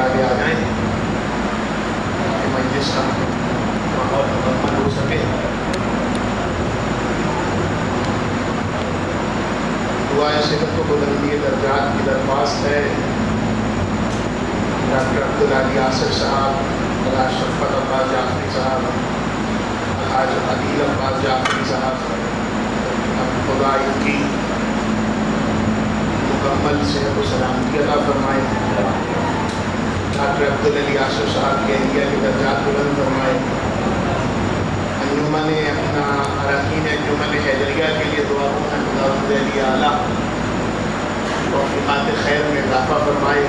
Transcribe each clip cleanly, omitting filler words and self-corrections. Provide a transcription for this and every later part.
آگے آ جائیں کہ مجلس کا ماحول مکمل ہو سکے. دعائے صحت و بلندی درجات کی درخواست ہے. ڈاکٹر عبدالعلی آصف صاحب، الحاج شفقت عباس جعفری صاحب، الحاج عدیل عباس جعفری صاحب، خدا ان کی مکمل صحت و سلامتی عطا فرمائے. ڈاکٹر عبدالعلی آصف صاحب کے اہلیہ کے درجات بلند فرمائے. انجمن اپنا اراکین انجمن حیدریہ کے لیے دعا کرنا خداوند علی اعلیٰ توفیقات خیر میں اضافہ فرمائے،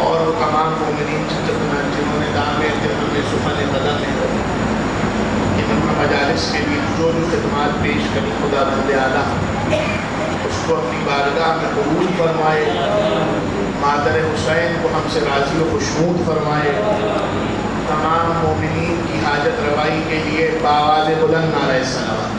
اور وہ تمام مومنین جنہوں نے دام اہتمام میں سخن قدم ہے ان مجالس کے بھی جو خدمات پیش کری خداوند اعلیٰ اس کو اپنی بارگاہ میں قبول فرمائے. مادر حسین کو ہم سے راضی و خوشنود فرمائے. تمام مومنین کی حاجت روائی کے لیے بآواز بلند نعرہ صلوات.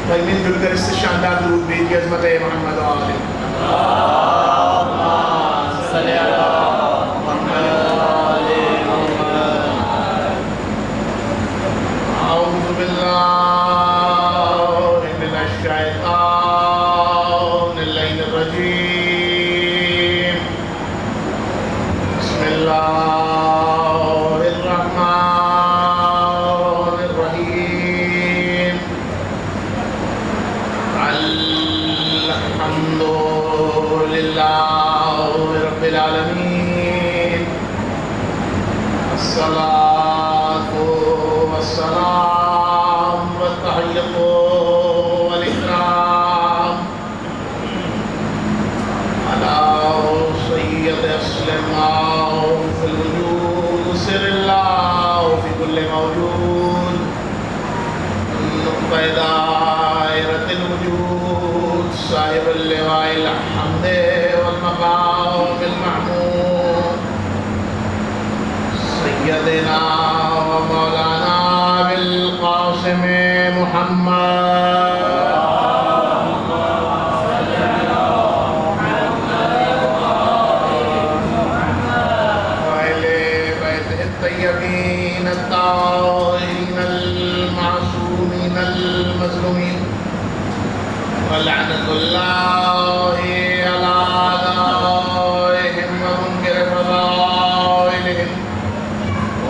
بھائی مل جل کر اس سے شاندار درود بھیجیے عظمت محمد و آلہ. اعوذ باللہ من الشیطان اللعین الرجیم. بسم اللہ الرحمن الرحیم. الحمد للہ رب العالمین. الصلاة والسلام والتحیۃ والإکرام علی سید اسلم فی الوجود سر اللہ فی کل موجود نقطہ دائرۃ الوجود صاحب اللواء الحمد والمقام المحمود سیدنا و مولانا بالقاسم محمد وآل بیتہ الطیبین الطاہرین المعصومین المظلومین ولعنۃ اللہ علی اعدائہم ومنکر فضائلہم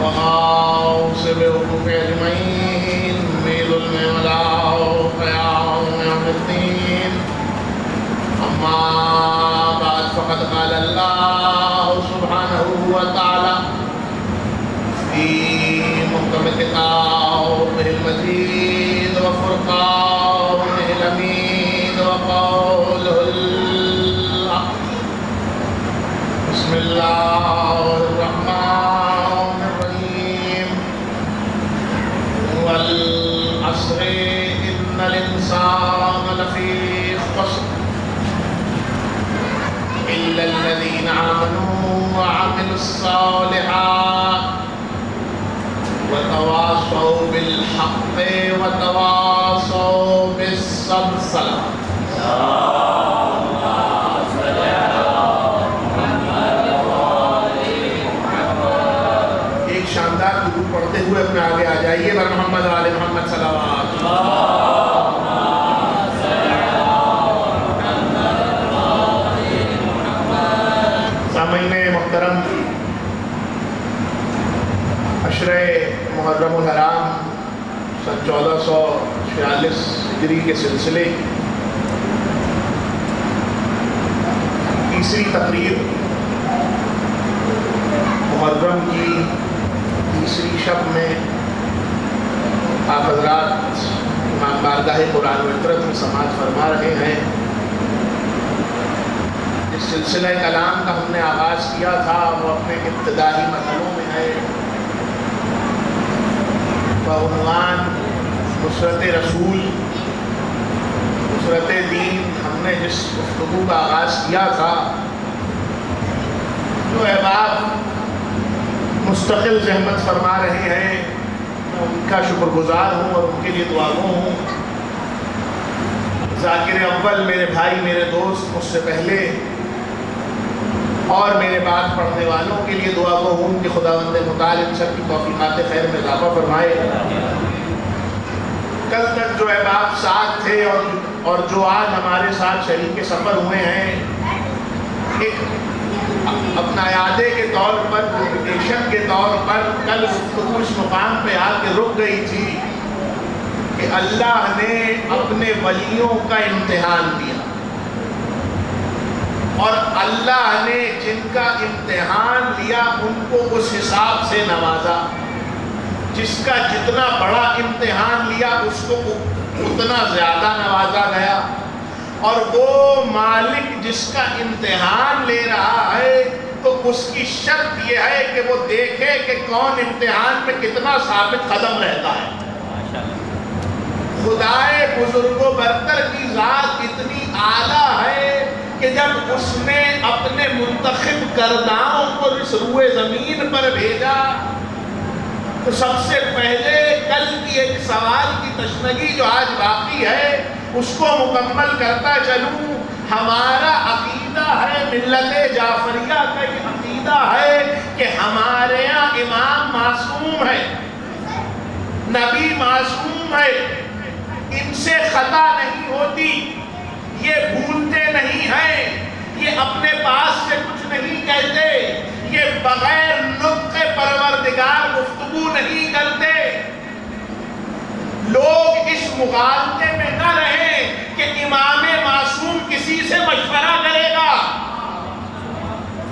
وغاصب حقوق اجمعین بی ظلم ولا قیام یوم الدین. اما بعد فقد قال اللہ سبحانہ وتعالی فی محکم کتابہ المجید وفرقانہ الحمید وقولہ الحق. بسم اللہ الرحمن الرحیم. والعصر ان الانسان لفی خسر الا الذین آمنوا وعملوا الصالحات وتواصوا بالحق وتواصوا بالصبر. ایک شاندار درود پڑھتے ہوئے اپنے آگے آ جائیے بر محمد و آل محمد صلوات. سامعین محترم، عشرہ محرم الحرام سن 1446 ہجری کے سلسلے تیسری تقریب محرم کی تیسری شب میں آپ حضرات امام بارگاہ قرآن و عطرت میں سماعت فرما رہے ہیں. جس سلسلہ کلام کا ہم نے آغاز کیا تھا وہ اپنے ابتدائی مرحلوں میں ہے. بعنوان نصرت رسول، نصرت دین ہم نے جس گفتگو کا آغاز کیا تھا، جو احباب مستقل زحمت فرما رہے ہیں، میں ان کا شکر گزار ہوں اور ان کے لیے دعا گو ہوں. ذاکر اول میرے بھائی میرے دوست مجھ سے پہلے اور میرے بعد پڑھنے والوں کے لیے دعا گو ہوں کہ خداوند متعال ان سب کی توفیقات خیر میں اضافہ فرمائے۔ کل تک جو احباب ساتھ تھے اور جو آج ہمارے ساتھ شریک سفر ہوئے ہیں، ایک اپنا عیادے کے طور پر انویٹیشن کے طور پر کل گفتگو اس مقام پہ آ کے رک گئی تھی کہ اللہ نے اپنے ولیوں کا امتحان دیا، اور اللہ نے جن کا امتحان لیا ان کو اس حساب سے نوازا۔ جس کا جتنا بڑا امتحان لیا اس کو اتنا زیادہ نوازا گیا، اور وہ مالک جس کا امتحان لے رہا ہے تو اس کی شرط یہ ہے کہ وہ دیکھے کہ کون امتحان میں کتنا ثابت قدم رہتا ہے۔ خدائے بزرگ و برتر کی ذات اتنی اعلیٰ ہے کہ جب اس نے اپنے منتخب کرداؤں کو اس روئے زمین پر بھیجا تو سب سے پہلے کل کی ایک سوال کی تشنگی جو آج باقی ہے اس کو مکمل کرتا چلوں۔ ہمارا عقیدہ ہے، ملت جعفریہ کا یہ عقیدہ ہے کہ ہمارے یہاں امام معصوم ہے، نبی معصوم ہے، ان سے خطا نہیں ہوتی، یہ بھولتے نہیں ہیں، یہ اپنے پاس سے کچھ نہیں کہتے، یہ بغیر نطق پروردگار گفتگو نہیں کرتے۔ لوگ اس مغالطے میں نہ رہیں کہ امام معصوم کسی سے مشورہ کرے گا،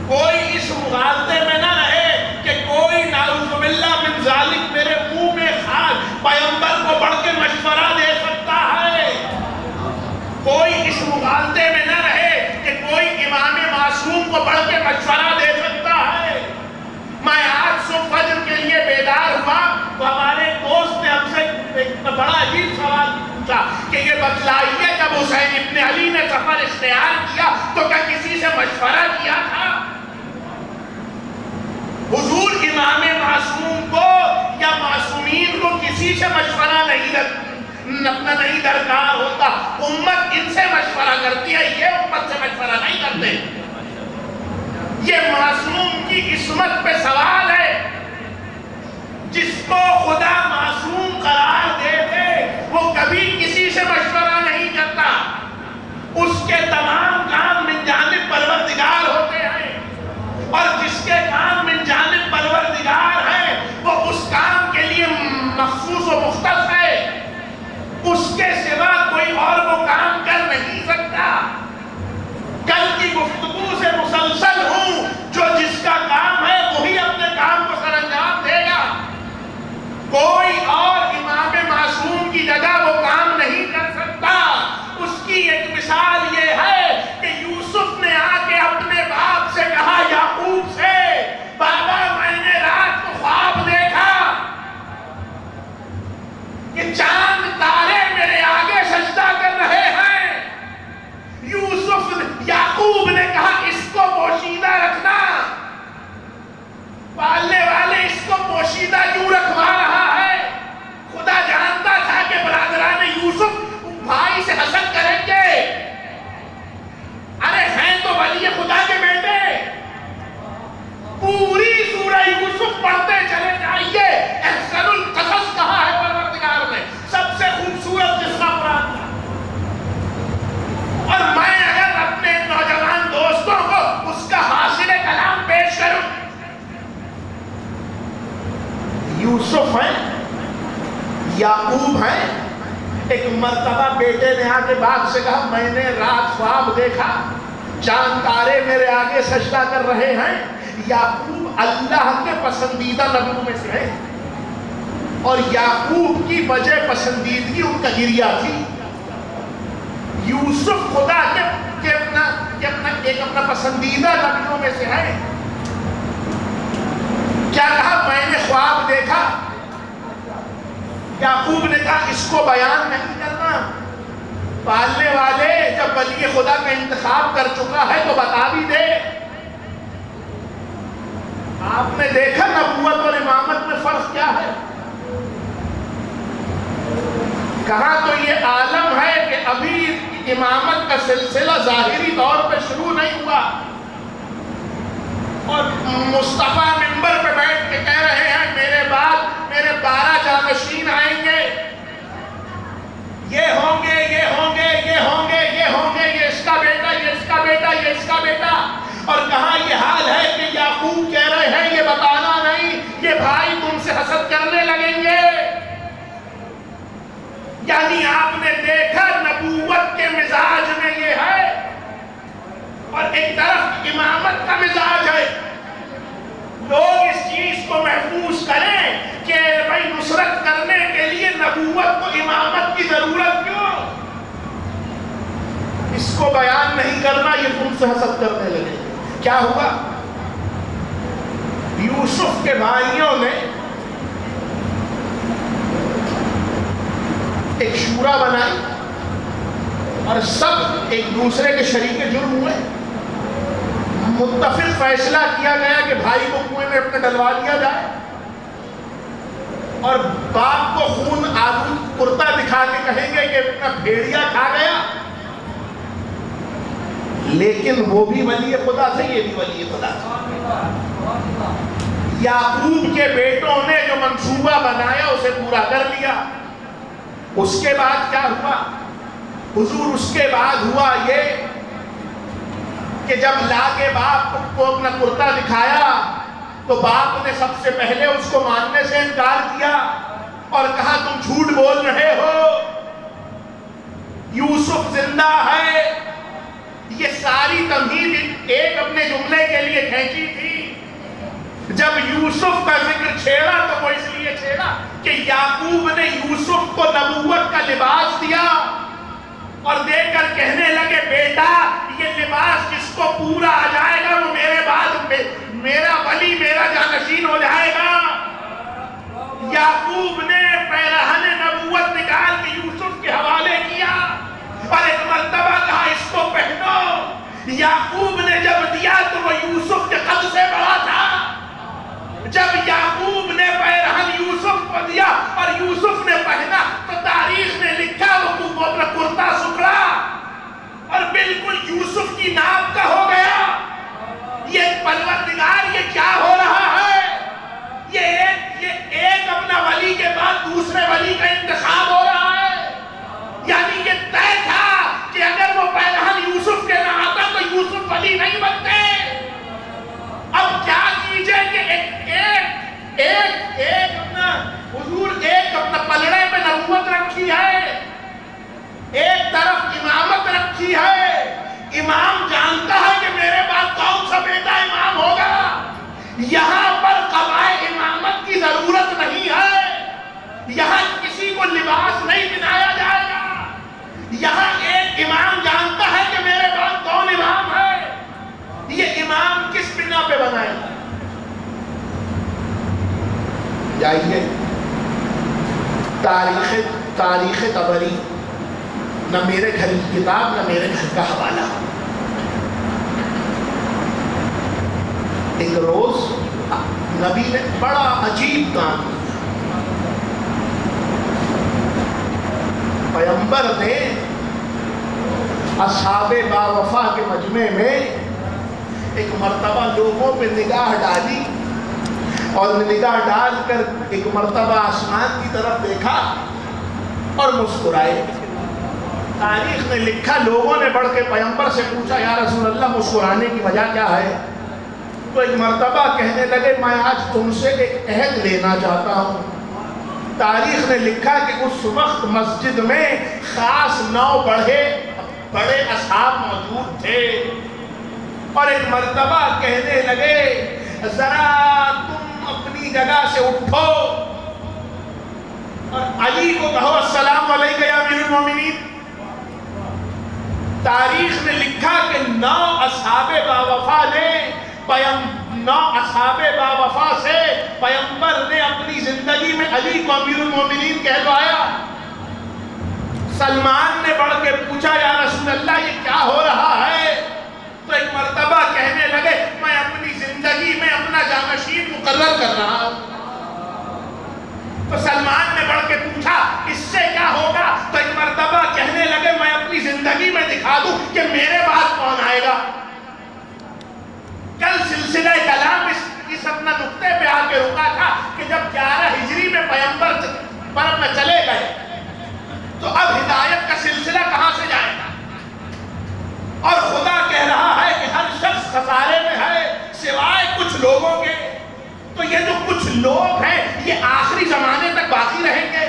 کوئی اس مغالطے میں نہ رہے کہ کوئی نعوذ باللہ من ذالک میرے منہ میں خاص پیغمبر کو بڑھ کے مشورہ دے سکتا ہے، کوئی اس مغالطے میں نہ رہے کہ کوئی امام معصوم کو بڑھ کے مشورہ دے سکتا ہے۔ میں آج صبح فجر کے لیے بیدار ہوا تو ہمارے دوست نے ہم سے ایک بڑا عجیب سوال پوچھا کہ یہ بتلائیے جب حسین ابن علی نے سفر اشتہار کیا تو کیا کسی سے مشورہ کیا تھا؟ حضور امام معصوم کو یا معصومین کو کسی سے مشورہ نہیں درکار ہوتا، امت ان سے مشورہ کرتی ہے، یہ امت سے مشورہ نہیں کرتے۔ یہ معصوم کی عصمت پہ سوال ہے، جس کو خدا معصوم قرار دے دے وہ کبھی کسی سے مشورہ نہیں کرتا، اس کے تمام کام من جانب پروردگار ہوتے ہیں، اور جس کے کام من جانب پروردگار ہیں وہ اس کام کے لیے مخصوص و مختص ہے، اس کے سوا کوئی اور وہ کام کر نہیں سکتا۔ کل کی گفتگو سے مسلسل ہوں، جو جس کا کام ہے وہی اپنے کام کو سر انجام دے گا، کوئی اور امام معصوم کی جگہ وہ کام نہیں کر سکتا۔ اس کی ایک مثال یہ ہے کہ یوسف نے آ کے اپنے باپ سے کہا، یعقوب سے، بابا میں نے رات کو خواب دیکھا کہ چاند تارے میرے آگے سجدہ کر رہے ہیں۔ یعقوب نے کہا اس کو پوشیدہ رکھنا، پالنے والے اس کو پوشیدہ کیوں رکھوا رہا ہے؟ خدا جانتا تھا کہ برادران یوسف بھائی سے حسد کریں گے، ارے ہیں تو ولی خدا کے بیٹے۔ پوری سورہ یوسف پڑھتے چلے جائیے، احسن القصص کہا ہے پروردگار نے، سب سے خوبصورت قصہ قرآن کا۔ اور میں اگر اپنے نوجوان دوستوں کو اس کا حاصل کلام پیش کروں، یوسف ہیں، یعقوب ہیں، ایک مرتبہ بیٹے نے آ کے باپ سے کہا میں نے رات خواب دیکھا چاند تارے میرے آگے سجدہ کر رہے ہیں۔ یعقوب اللہ کے پسندیدہ نبیوں میں سے ہے، اور یعقوب کی وجہ پسندیدگی ان کا گریہ تھی۔ یوسف خدا کے اپنا پسندیدہ نبیوں میں سے ہے۔ کیا کہا؟ میں نے خواب دیکھا۔ یعقوب نے کہا اس کو بیان نہیں کرنا، پالنے والے جب ولی خدا کا انتخاب کر چکا ہے تو بتا بھی دے۔ آپ نے دیکھا نبوت اور امامت میں فرق کیا ہے؟ کہاں تو یہ عالم ہے کہ ابھی امامت کا سلسلہ ظاہری طور پہ شروع نہیں ہوا، اور مصطفیٰ منبر پہ بیٹھ کے کہہ رہے ہیں میرے بعد میرے 12 جانشین آئیں گے، یہ ہوں گے، یہ ہوں گے، یہ ہوں گے، یہ ہوں گے، یہ اس کا بیٹا، یہ اس کا بیٹا، یہ اس کا بیٹا۔ اور کہاں یہ حال ہے کہ یعقوب کہہ رہے ہیں یہ بتانا نہیں، یہ بھائی تم سے حسد کرنے لگیں گے۔ یعنی آپ نے دیکھا نبوت کے مزاج میں یہ ہے، اور ایک طرف امامت کا مزاج ہے۔ لوگ اس چیز کو محفوظ کریں کہ بھائی نصرت کرنے کے لیے نبوت کو امامت کی ضرورت کیوں؟ اس کو بیان نہیں کرنا، یہ تم سے حسد کرنے لگے۔ کیا ہوا؟ یوسف کے بھائیوں نے ایک شورا بنائی اور سب ایک دوسرے کے شریک جرم ہوئے۔ متفق فیصلہ کیا گیا کہ بھائی کو کنویں میں اپنے ڈلوا دیا جائے، اور باپ کو خون آلود کرتا دکھا کے کہیں گے کہ اپنا بھیڑیا کھا گیا۔ لیکن وہ بھی ولی خدا تھے، یہ بھی ولی خدا تھے۔ یعقوب کے بیٹوں نے جو منصوبہ بنایا اسے پورا کر لیا۔ اس کے بعد کیا ہوا حضور؟ اس کے بعد ہوا یہ کہ جب لا کے باپ کو اپنا کرتا دکھایا تو باپ نے سب سے پہلے اس کو ماننے سے انکار کیا اور کہا تم جھوٹ بول رہے ہو، یوسف زندہ ہے۔ یہ ساری تمہید ایک اپنے جملے کے لیے کھینچی تھی۔ جب یوسف کا ذکر چھیڑا تو وہ اس لیے چھیڑا کہ یعقوب نے یوسف کو نبوت کا لباس دیا اور دیکھ کر کہنے لگے بیٹا یہ لباس جس کو پورا آ جائے گا وہ میرے بعد میرا ولی، میرا جانشین ہو جائے گا۔ یعقوب نے پیرہن نبوت نکال کے یوسف کے حوالے کیا اور ایک مرتبہ کہا اس کو پہنو۔ یعقوب نے جب دیا تو وہ یوسف کے قد سے بڑا تھا۔ جب یعقوب نے پیرہن یوسف کو دیا اور یوسف نے پہنا تو تاریخ نے لکھا وہ اپنا کرتا سکڑا اور بالکل یوسف کی ناپ کا ہو گیا۔ یہ پروردگار یہ کیا ہو رہا ہے؟ یہ ایک اپنا ولی کے بعد دوسرے ولی کا انتخاب ہو رہا ہے۔ یعنی یہ طے تھا کہ اگر وہ پیرہن یوسف کے نہ آتا تو یوسف ولی نہیں بنتے۔ اب کیا کیجئے کہ ایک اپنا حضور ایک اپنا پلڑے میں نبوت رکھی ہے، ایک طرف امامت رکھی ہے۔ امام جانتا ہے کہ میرے بعد کون سا بیٹا امام ہوگا۔ یہاں پر قبائے امامت کی ضرورت نہیں ہے، یہاں کسی کو لباس نہیں بنایا جائے گا۔ یہاں ایک امام جانتا ہے کہ میرے بعد کون امام ہے۔ یہ امام کس بنا پہ بنائے گا؟ جائیے تاریخ طبری، نہ میرے گھر کی کتاب نہ میرے گھر کا حوالہ۔ ایک روز نبی نے بڑا عجیب کام کیا۔ پیغمبر نے اصحاب باوفا کے مجمع میں ایک مرتبہ لوگوں پہ نگاہ ڈالی اور نگاہ ڈال کر ایک مرتبہ آسمان کی طرف دیکھا اور مسکرائے۔ تاریخ نے لکھا لوگوں نے بڑھ کے پیغمبر سے پوچھا یا رسول اللہ مسکرانے کی وجہ کیا ہے؟ تو ایک مرتبہ کہنے لگے میں آج تم سے ایک عہد لینا چاہتا ہوں۔ تاریخ نے لکھا کہ اس وقت مسجد میں خاص 9 بڑے اصحاب موجود تھے، اور ایک مرتبہ کہنے لگے ذرا تم اپنی جگہ سے اٹھو اور علی کو کہو السلام علیکم یا امیر المومنین۔ تاریخ نے لکھا کہ 9 اصحاب باوفا سے پیغمبر نے اپنی زندگی میں علی کو امیر المومنین کہلوایا۔ سلمان نے بڑھ کے پوچھا یا رسول اللہ یہ کیا ہو رہا ہے؟ تو ایک مرتبہ کہنے لگے میں اپنی زندگی میں اپنا جانشین مقرر کر رہا ہوں۔ تو سلمان نے بڑھ کے پوچھا اس سے کیا ہوگا؟ تو ایک مرتبہ کہنے لگے میں اپنی زندگی میں اپنا نقطے پہ آ کے رکا تھا کہ جب 11 ہجری میں پیغمبر پر میں چلے گئے تو اب ہدایت کا سلسلہ کہاں سے جائے گا؟ اور خدا کہہ رہا ہے کہ ہر شخص خسارے میں ہے سوائے کچھ لوگوں کے. تو یہ جو کچھ لوگ ہیں یہ آخری زمانے تک باقی رہیں گے.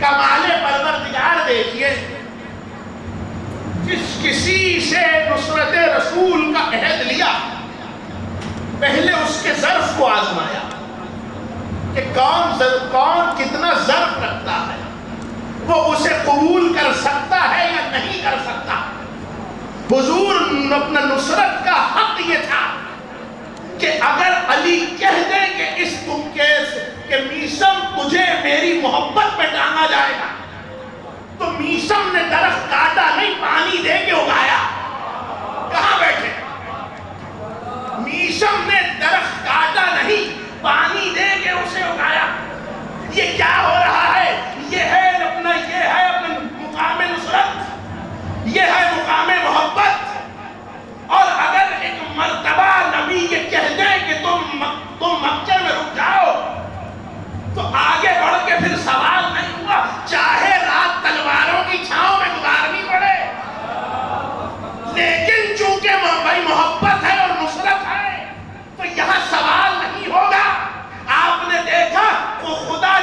کمال پروردگار دیکھیے، جس کسی سے نصرت رسول کا عہد لیا پہلے اس کے ظرف کو آزمایا کہ کون کتنا ظرف رکھتا ہے، وہ اسے قبول کر سکتا ہے یا نہیں کر سکتا. حضور اپنا نصرت کا حق یہ تھا کہ اگر علی کہہ دے کہ اس تم کہ میثم تجھے میری محبت پہ ٹانگا جائے گا، تو میثم نے درخت کاٹا نہیں، پانی دے کے اگایا. کہاں بیٹھے؟ میثم نے درخت کاٹا نہیں، پانی دے کے اسے اگایا. یہ کیا ہو رہا ہے؟ یہ ہے اپنا مقام نصرت، یہ ہے مقام محبت. اور اگر ایک مرتبہ نبی یہ کہہ دیں کہ تم مکے میں رک جاؤ تو آگے بڑھ کے پھر سوال نہیں ہوا، چاہے رات تلواروں کی چھاؤں میں گزارنی پڑے. لیکن چونکہ بھائی محبت ہے اور نصرت ہے تو یہاں سوال نہیں ہوگا. آپ نے دیکھا وہ خدا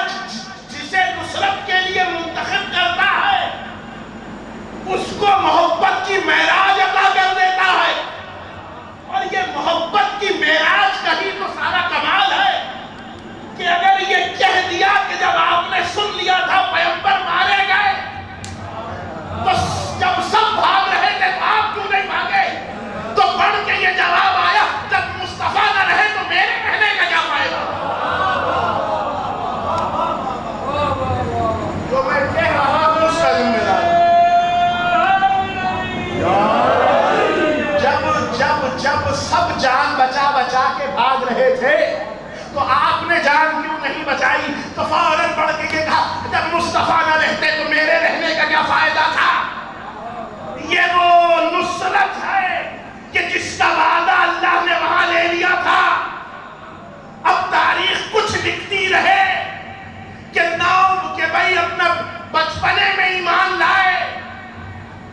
جسے نصرت کے لیے منتخب کرتا ہے اس کو محبت کی معراج عطا کر دیتا ہے. اور یہ محبت کی معراج کا ہی تو سارا کمال ہے کہ اگر یہ کہہ دیا کہ جب آپ نے سن لیا تھا پیغمبر مارے گئے تو جب سب بھاگ رہے تھے تو آپ کیوں نہیں بھاگے؟ تو پڑھ کے یہ جواب آیا، جب مصطفیٰ نہ رہے تو میرے رہنے کا کیا فائدہ؟ جو میں کہہ رہا ہوں اس کا ذمہ دار جب سب جان بچا بچا کے بھاگ رہے تھے تو آپ نے جان کیوں نہیں بچائی؟ تو فوراً پڑھ کے یہ کہا جب مصطفیٰ نہ رہتے تو میرے رہنے کا کیا فائدہ تھا؟ یہ وہ نصرت ہے کہ جس کا وعدہ اللہ نے وہاں لے لیا تھا. اب تاریخ کچھ لکھتی رہے کہ نو کہ بھائی اپنا بچپنے میں ایمان لائے،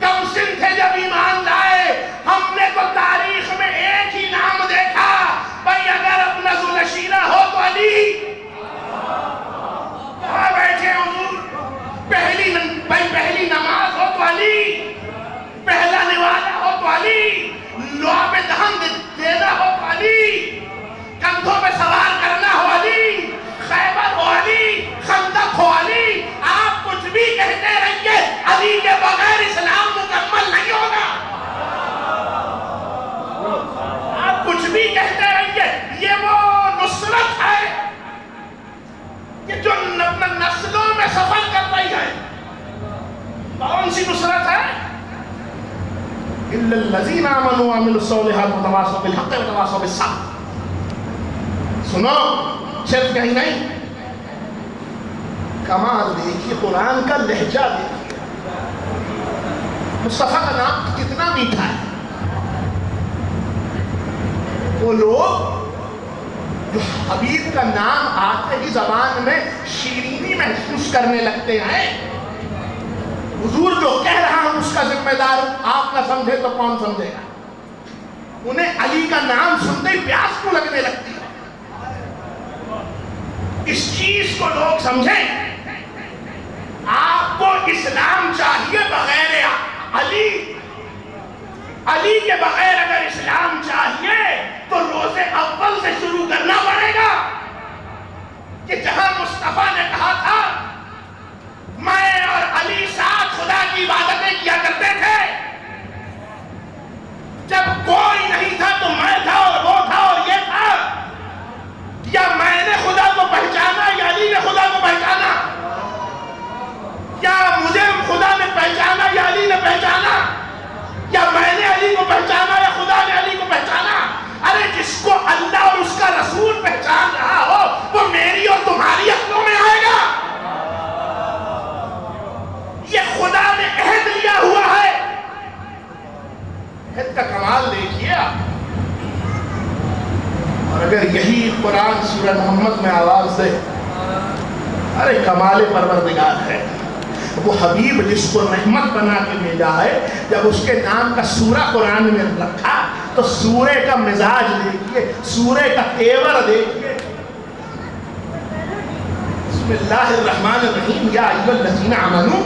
کم سن تھے جب ایمان لائے. ہم نے تو تاریخ میں ایک ہی نام دیکھا، بھائی اگر اپنا ذوالشیرہ ہو تو علی. کہاں بیٹھے حضور؟ پہلی نماز ہو تو علی، پہلا نوازا ہو تو علی، لعاب دہن دینا ہو تو علی، کندھوں پہ سوار کرنا ہو علی، خیبر ہو علی، خندق ہو علی. آپ کچھ بھی کہتے رہیے، علی کے بغیر اسلام مکمل نہیں ہوگا. آپ کچھ بھی کہتے رہیے، یہ وہ نصرت ہے کہ جو اپنا نسلوں میں سفر کر رہی ہے. کون سی نصرت ہے؟ اِلَّا الَّذِينَ آمَنُوا وَعَمِلُوا الصَّالِحَاتِ وَتَوَاصَوْا بِالْحَقِّ وَتَوَاصَوْا بِالصَّبْرِ. سنو، صرف کہیں نہیں، کمال دیکھیے، قرآن کا لہجہ دیکھیے. مصطفیٰ کا نام کتنا میٹھا ہے. وہ لوگ جو حبیب کا نام آتے ہی زبان میں شیرینی محسوس کرنے لگتے ہیں. حضور جو کہہ رہا ہوں اس کا ذمہ دار آپ نہ سمجھے تو کون سمجھے گا؟ انہیں علی کا نام سنتے ہی پیاس کو لگنے لگتی ہے. اس چیز کو لوگ سمجھیں. آپ کو اسلام چاہیے بغیر علی کے بغیر اگر اسلام چاہیے تو روزے اول سے شروع کرنا پڑے گا کہ جہاں مصطفیٰ نے کہا تھا میں اور علی ساتھ خدا کی عبادتیں کیا کرتے تھے، جب کوئی نہیں تھا تو میں تھا اور وہ تھا اور یہ تھا، یا میں نے خدا کو پہچانا یا علی نے خدا کو پہچانا، یا مجھے خدا نے پہچانا یا علی نے پہچانا، یا میں نے علی کو پہچانا یا خدا نے علی کو پہچانا. ارے جس کو اللہ اور اس کا رسول پہچان رہا ہو وہ میری اور تمہاری عقلوں میں آئے گا. یہ خدا نے عہد لیا ہوا ہے. عہد کا کمال دیکھیے آپ. اور سورہ محمد میں آواز دے. ارے کمال پروردگار ہے وہ حبیب جس کو رحمت بنا کے بھیجا ہے. جب اس کے نام کا سورہ قرآن میں رکھا تو سورے کا مزاج دیکھیے, سورے کا تیور دیکھیے. بسم اللہ الرحمن الرحیم. یا ایھا الذین آمنوا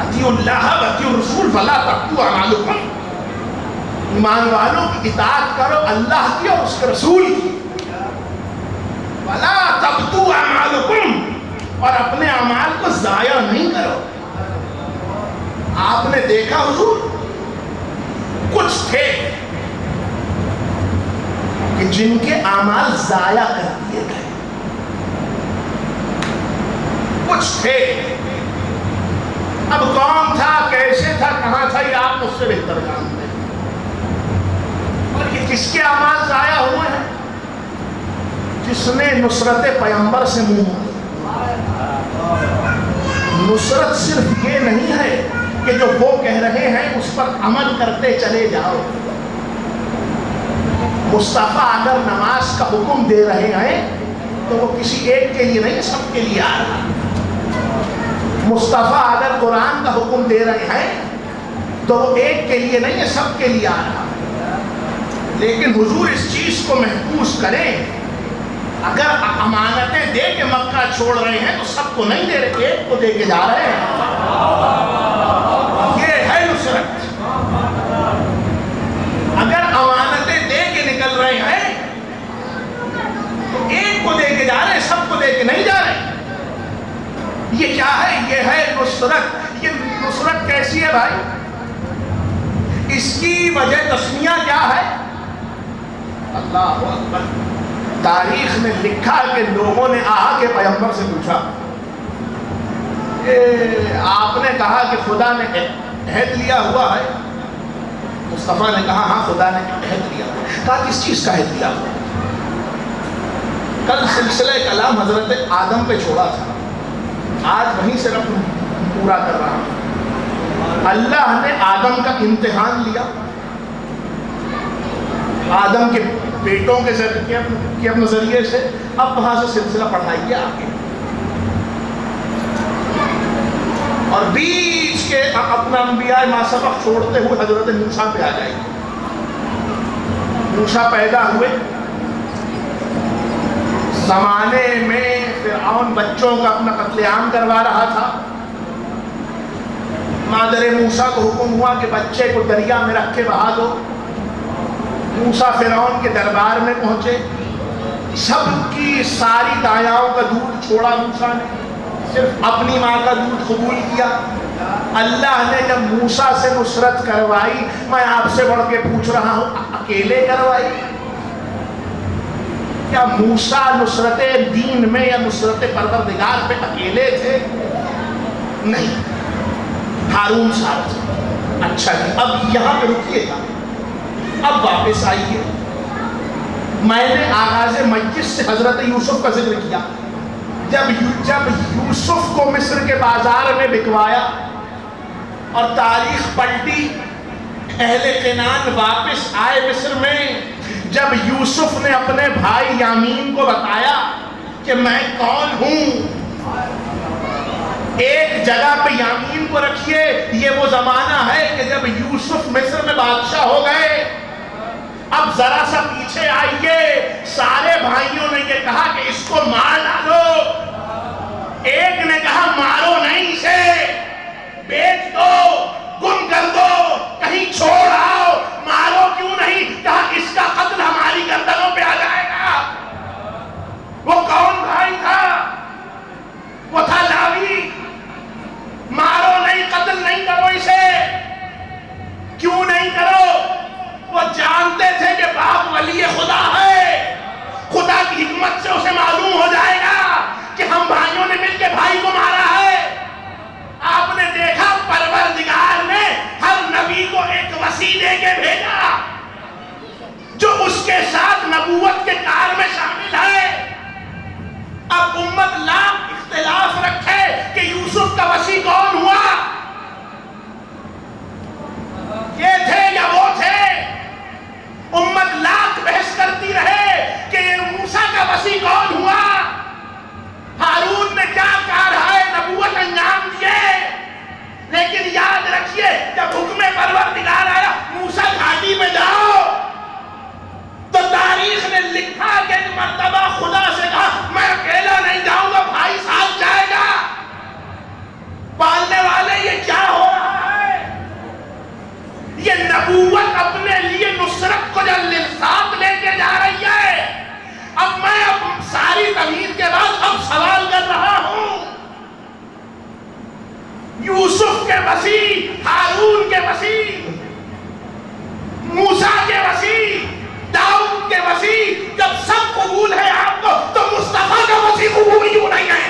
اطیعوا اللہ واطیعوا الرسول ولا تبطلوا اعمالکم. ایمان والوں کی اطاعت کرو اللہ کی اور اس کے رسول کی. ولا تبطلوا اعمالکم, اور اپنے اعمال کو ضائع نہیں کرو. آپ نے دیکھا حضور کچھ تھے کہ جن کے اعمال ضائع کر دیے گئے, کچھ تھے. اب کون تھا, کیسے تھا, کہاں تھا, یہ آپ مجھ سے بہتر جانتے ہیں. اور یہ کس کے اعمال ضائع ہوئے ہیں؟ جس نے نصرت پیغمبر سے منہ موڑا. نصرت صرف یہ نہیں ہے کہ جو وہ کہہ رہے ہیں اس پر عمل کرتے چلے جاؤ. مصطفیٰ اگر نماز کا حکم دے رہے ہیں تو وہ کسی ایک کے لیے نہیں, سب کے لیے آ رہا. مصطفیٰ اگر قرآن کا حکم دے رہے ہیں تو وہ ایک کے لیے نہیں, سب کے لیے آ رہا. لیکن حضور اس چیز کو محفوظ کریں, اگر امانتیں دے کے مکہ چھوڑ رہے ہیں تو سب کو نہیں دے رہے, ایک کو دے کے جا رہے ہیں. یہ ہے نصرت. اگر امانتیں دے کے نکل رہے ہیں تو ایک کو دے کے جا رہے ہیں, سب کو دے کے نہیں جا رہے. یہ کیا ہے؟ یہ ہے نصرت. یہ نصرت کیسی ہے بھائی؟ اس کی وجہ تسمیہ کیا ہے؟ اللہ اکبر. تاریخ میں لکھا کہ لوگوں نے آ کے پیغمبر سے پوچھا, آپ نے کہا کہ خدا نے عہد لیا ہوا ہے. مصطفیٰ نے کہا ہاں خدا نے عہد لیا. کہا کس چیز کا عہد لیا ہوا؟ کل سلسلہ کلام حضرت آدم پہ چھوڑا تھا, آج وہیں سے رب پورا کر رہا ہوں. اللہ نے آدم کا امتحان لیا, آدم کے بیٹوں کے ذریعے سے. اب وہاں سے سلسلہ پڑھائیے آگے, اور بیچ کے اپنا انبیاء ما سبق چھوڑتے ہوئے حضرت موسیٰ پہ آ جائیے. موسیٰ پیدا ہوئے زمانے میں فرعون بچوں کا اپنا قتل عام کروا رہا تھا. مادر موسیٰ کو حکم ہوا کہ بچے کو دریا میں رکھ کے بہا دو. موسیٰ فرعون کے دربار میں پہنچے, سب کی ساری دایاؤں کا دودھ چھوڑا موسیٰ نے, صرف اپنی ماں کا دودھ قبول کیا. اللہ نے جب موسیٰ سے نصرت کروائی, میں آپ سے بڑھ کے پوچھ رہا ہوں, اکیلے کروائی؟ کیا موسیٰ نصرت دین میں یا نصرت پروردگار پہ اکیلے تھے؟ نہیں, ہارون صاحب تھے. اچھا جی, اب یہاں پہ رکیے گا, اب واپس آئیے. میں نے آغاز مجلس سے حضرت یوسف کا ذکر کیا. جب یوسف کو مصر کے بازار میں بکوایا اور تاریخ پلٹی, اہل کنعان واپس آئے مصر میں, جب یوسف نے اپنے بھائی یامین کو بتایا کہ میں کون ہوں, ایک جگہ پہ یامین کو رکھیے. یہ وہ زمانہ ہے کہ جب یوسف مصر میں بادشاہ ہو گئے. اب ذرا سا پیچھے آئیے, سارے بھائیوں نے یہ کہا کہ اس کو مار ڈالو. ایک نے کہا مارو نہیں, اسے بیچ دو, گم کر دو, کہیں چھوڑ آؤ. مارو کیوں نہیں؟ کہا اس کا قتل ہماری گردنوں پہ آ جائے گا. وہ کون بھائی تھا؟ وہ تھا لاوی. مارو نہیں, قتل نہیں کرو اسے. کیوں نہیں کرو؟ وہ جانتے تھے کہ باپ ولی خدا ہے, خدا کی حکمت ایک مرتبہ خدا سے کہا میں اکیلا نہیں جاؤں گا، بھائی ساتھ جائے گا۔ پالنے والے یہ کیا ہو رہا ہے؟ یہ نبوت اپنے لیے نصرت کو جو ساتھ لے کے جا رہی ہے۔ اب میں ساری تمہید کے بعد اب سوال کر رہا ہوں، یوسف کے وسیع، ہارون کے وسیع، موسیٰ کے وسیع، داؤد کے وسیع، جب سب قبول ہے آپ کو تو مصطفیٰ کا وسیع قبول کیوں نہیں ہے؟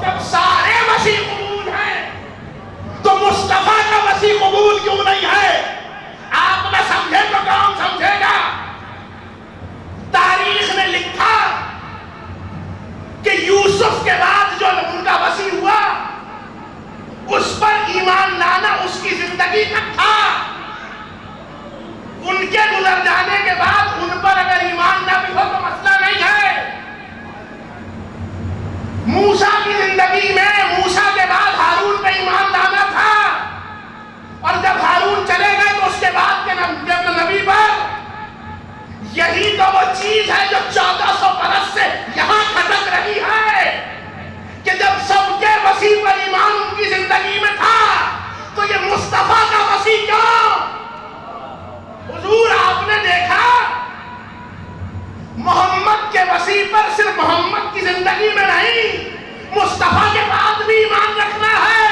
جب سارے وسیع قبول ہیں تو مصطفیٰ کا وسیع قبول کیوں نہیں ہے؟ آپ نہ سمجھے تو کون سمجھے گا؟ تاریخ نے لکھا کہ یوسف کے بعد جو ان کا وسیع ہوا اس پر ایمان لانا اس کی زندگی کا تھا۔ ان کے گزر جانے کے بعد ان پر اگر ایمان نہ بھی ہو تو مسئلہ نہیں ہے۔ موسیٰ کی زندگی میں موسیٰ کے بعد ہارون پہ ایمان لانا تھا، اور جب ہارون چلے گئے تو اس کے بعد کے نبی پر یہی تو وہ چیز ہے جو 1400 برس سے یہاں کھٹک رہی ہے کہ جب سب کے وسیع پر ایمان ان کی زندگی میں تھا تو یہ مصطفیٰ کا وسیع کیوں؟ حضور آپ نے دیکھا محمد کے وسیع پر صرف محمد کی زندگی میں نہیں، مصطفیٰ کے بعد بھی ایمان رکھنا ہے،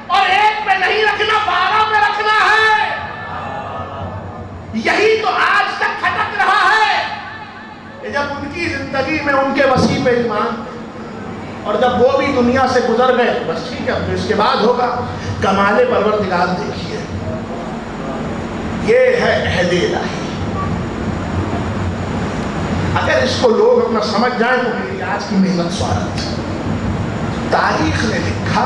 اور ایک پہ نہیں رکھنا، 12 پہ رکھنا ہے۔ یہی تو آج تک کھٹک رہا ہے کہ جب ان کی زندگی میں ان کے وسیع پہ ایمان، اور جب وہ بھی دنیا سے گزر گئے بس ٹھیک ہے، تو اس کے بعد ہوگا۔ کمال پروردگار دیکھیے، یہ ہے عہد الہی۔ اگر اس کو لوگ اپنا سمجھ جائیں تو میری آج کی محنت سوارت۔ تاریخ نے لکھا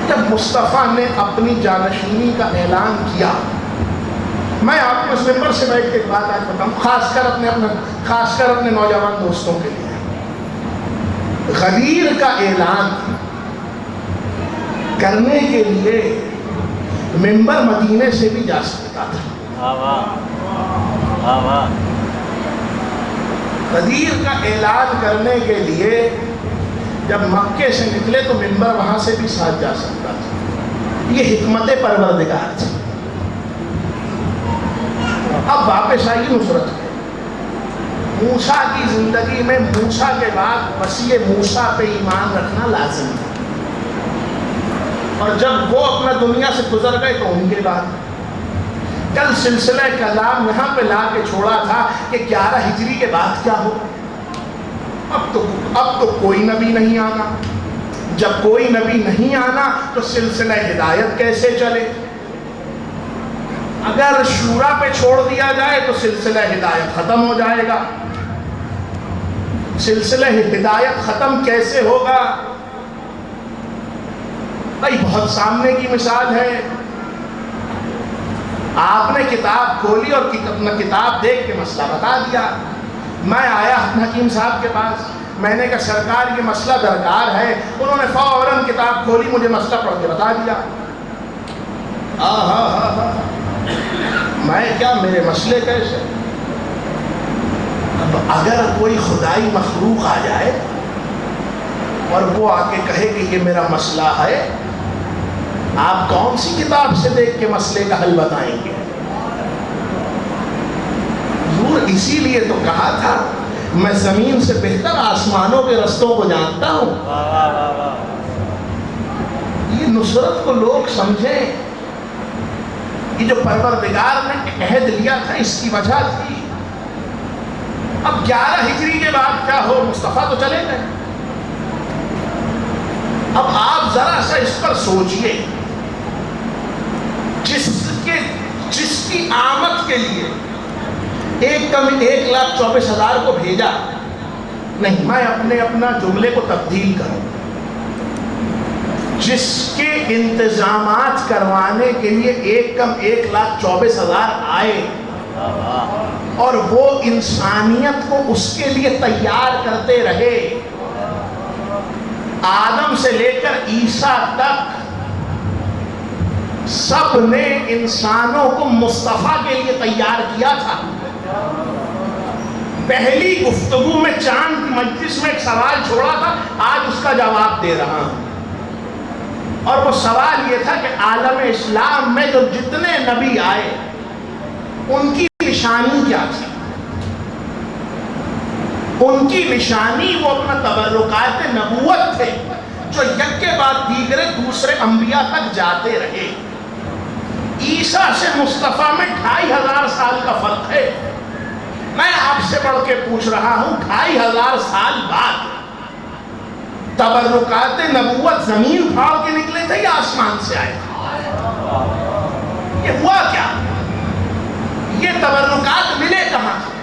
جب مصطفیٰ نے اپنی جانشینی کا اعلان کیا، میں آپ کو اس ممبر سے بیٹھ کے ایک بات آج بتاؤں، خاص کر اپنے نوجوان دوستوں کے لیے۔ غدیر کا اعلان کرنے کے لیے ممبر مدینے سے بھی جا سکتا تھا۔ غدیر کا اعلان کرنے کے لیے جب مکے سے نکلے تو ممبر وہاں سے بھی ساتھ جا سکتا تھا۔ یہ حکمت پروردگار تھی۔ اب واپس آئی نصرت کو۔ موسیٰ کی زندگی میں موسیٰ کے بعد وسیع موسیٰ پہ ایمان رکھنا لازم تھا، اور جب وہ اپنا دنیا سے گزر گئے تو ان کے بعد کل سلسلہ کلام یہاں پہ لا کے چھوڑا تھا کہ 11 ہجری کے بعد کیا ہو۔ اب تو کوئی نبی نہیں آنا، جب کوئی نبی نہیں آنا تو سلسلہ ہدایت کیسے چلے؟ اگر شورا پہ چھوڑ دیا جائے تو سلسلہ ہدایت ختم ہو جائے گا۔ سلسلہ ہدایت ختم کیسے ہوگا؟ بھائی بہت سامنے کی مثال ہے، آپ نے کتاب کھولی اور کتاب دیکھ کے مسئلہ بتا دیا۔ میں آیا حکیم صاحب کے پاس، میں نے کہا سرکار یہ مسئلہ درکار ہے، انہوں نے فوراً کتاب کھولی، مجھے مسئلہ پڑھ کے بتا دیا۔ میں کیا، میرے مسئلے کیسے؟ اب اگر کوئی خدائی مخلوق آ جائے اور وہ آ کے کہے کہ یہ میرا مسئلہ ہے، آپ کون سی کتاب سے دیکھ کے مسئلے کا حل بتائیں گے؟ حضور اسی لیے تو کہا تھا میں زمین سے بہتر آسمانوں کے رستوں کو جانتا ہوں۔ یہ نصرت کو لوگ سمجھیں، یہ جو پروردگار نے عہد لیا تھا اس کی وجہ تھی۔ اب 11 ہجری کے بعد کیا ہو؟ مصطفیٰ تو چلے گئے۔ اب آپ ذرا سا اس پر سوچئے، جس کی آمد کے لیے 1,24,000 کو بھیجا، نہیں میں اپنا جملے کو تبدیل کروں، جس کے انتظامات کروانے کے لیے 1,24,000 آئے، اور وہ انسانیت کو اس کے لیے تیار کرتے رہے، آدم سے لے کر عیسیٰ تک سب نے انسانوں کو مصطفیٰ کے لیے تیار کیا تھا. پہلی گفتگو میں چاند کی مجلس میں ایک سوال چھوڑا تھا, آج اس کا جواب دے رہا ہوں. اور وہ سوال یہ تھا کہ عالم اسلام میں جو جتنے نبی آئے ان کی نشانی کیا تھی. ان کی نشانی وہ اپنا تبرکات نبوت تھے جو یک کے بعد دیگرے دوسرے انبیاء تک جاتے رہے. عیسیٰ سے مصطفیٰ میں 2500 سال کا فرق ہے. میں آپ سے بڑھ کے پوچھ رہا ہوں 2500 سال بعد تبرکات نبوت زمین پھاڑ کے نکلے تھے یا آسمان سے آئے تھے؟ یہ ہوا کیا؟ یہ تبرکات ملے کہاں سے؟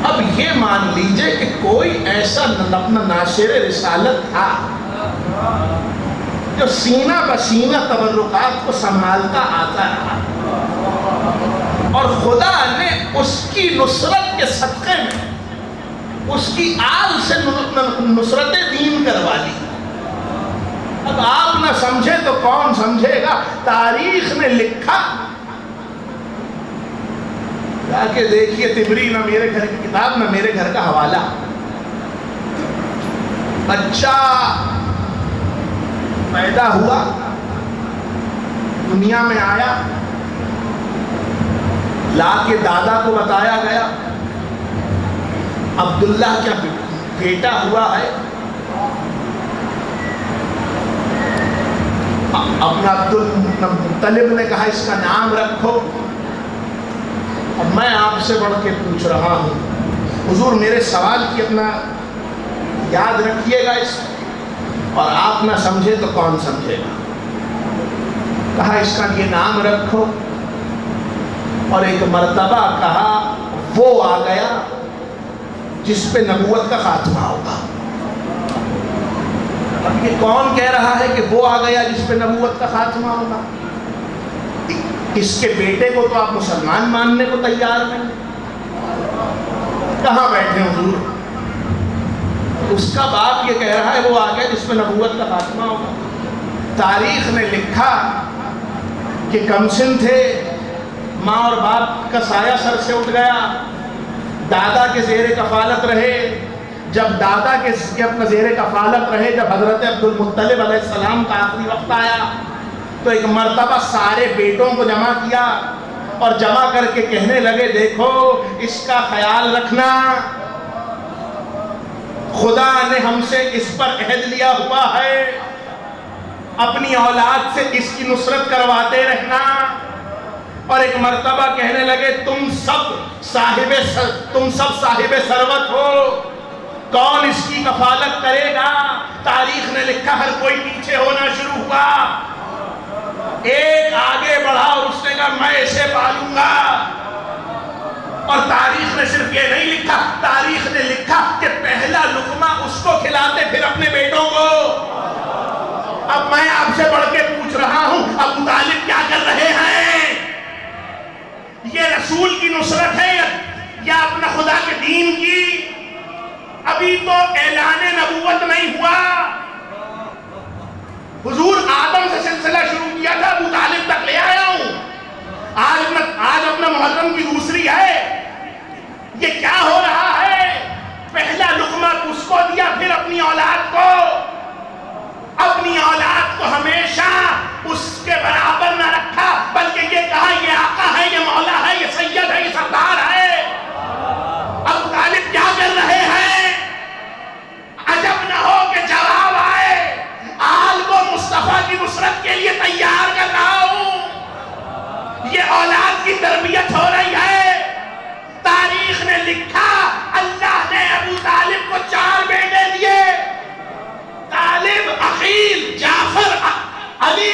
اب یہ مان لیجئے کہ کوئی ایسا اپنا ناصر رسالت تھا جو سینہ بسینہ تبرکات کو سنبھالتا آتا رہا, اور خدا نے اس کی نصرت کے صدقے میں اس کی آل سے نصرت دین کروا لی. اب آپ نہ سمجھے تو کون سمجھے گا. تاریخ نے لکھا, جا کے دیکھیے تبری, نہ میرے گھر کی کتاب نہ میرے گھر کا حوالہ. بچہ پیدا ہوا, دنیا میں آیا, لا کے دادا کو بتایا گیا عبداللہ کیا بیٹا ہوا ہے. اپنا عبدالمطلب نے کہا اس کا نام رکھو. اب میں آپ سے بڑھ کے پوچھ رہا ہوں, حضور میرے سوال کی اپنا یاد رکھیے گا اس اور آپ نہ سمجھے تو کون سمجھے گا. کہا اس کا یہ نام رکھو, اور ایک مرتبہ کہا وہ آ گیا جس پہ نبوت کا خاتمہ ہوگا. اب یہ کون کہہ رہا ہے کہ وہ آ گیا جس پہ نبوت کا خاتمہ ہوگا؟ اس کے بیٹے کو تو آپ مسلمان ماننے کو تیار نہیں. کہاں بیٹھے حضور؟ اس کا باپ یہ کہہ رہا ہے وہ آ گیا جس پہ نبوت کا خاتمہ ہوگا. تاریخ نے لکھا کہ کمسن تھے, ماں اور باپ کا سایہ سر سے اٹھ گیا, دادا کے زیر کفالت رہے. جب دادا کے اپنا زیر کفالت رہے, جب حضرت عبدالمطلب علیہ السلام کا آخری وقت آیا تو ایک مرتبہ سارے بیٹوں کو جمع کیا اور جمع کر کے کہنے لگے دیکھو اس کا خیال رکھنا, خدا نے ہم سے اس پر عہد لیا ہوا ہے, اپنی اولاد سے اس کی نصرت کرواتے رہنا. اور ایک مرتبہ کہنے لگے تم سب صاحب ثروت ہو, کون اس کی کفالت کرے گا؟ تاریخ نے لکھا ہر کوئی پیچھے ہونا شروع ہوا. ایک آگے بڑھا اور اس نے کہا میں اسے پالوں گا. اور تاریخ نے صرف یہ نہیں لکھا, تاریخ نے لکھا کہ پہلا لقمہ اس کو کھلاتے پھر اپنے بیٹوں کو. اب میں آپ سے بڑھ کے پوچھ رہا ہوں ابو طالب کیا کر رہے ہیں؟ یہ رسول کی نصرت ہے یا اپنا خدا کے دین کی؟ ابھی تو اعلان نبوت نہیں ہوا. حضور آدم سے سلسلہ شروع کیا تھا, ابو طالب تک لے آیا ہوں. آج اپنا محرم کی دوسری ہے. یہ کیا ہو رہا ہے؟ پہلا لقمہ اس کو دیا پھر اپنی اولاد کو. اپنی اولاد کو ہمیشہ اس کے برابر نہ رکھا بلکہ یہ کہا یہ آقا ہے, یہ مولا ہے, یہ سید ہے, یہ سردار ہے. ابو طالب کیا کر رہے ہیں؟ عجب نہ ہو کہ جواب آئے آل کو مصطفیٰ کی نصرت کے لیے تیار کر رہا ہوں. یہ اولاد کی تربیت ہو رہی ہے. تاریخ نے لکھا اللہ نے ابو طالب کو 4 بیٹے دیے, طالب, عقیل, جعفر, علی.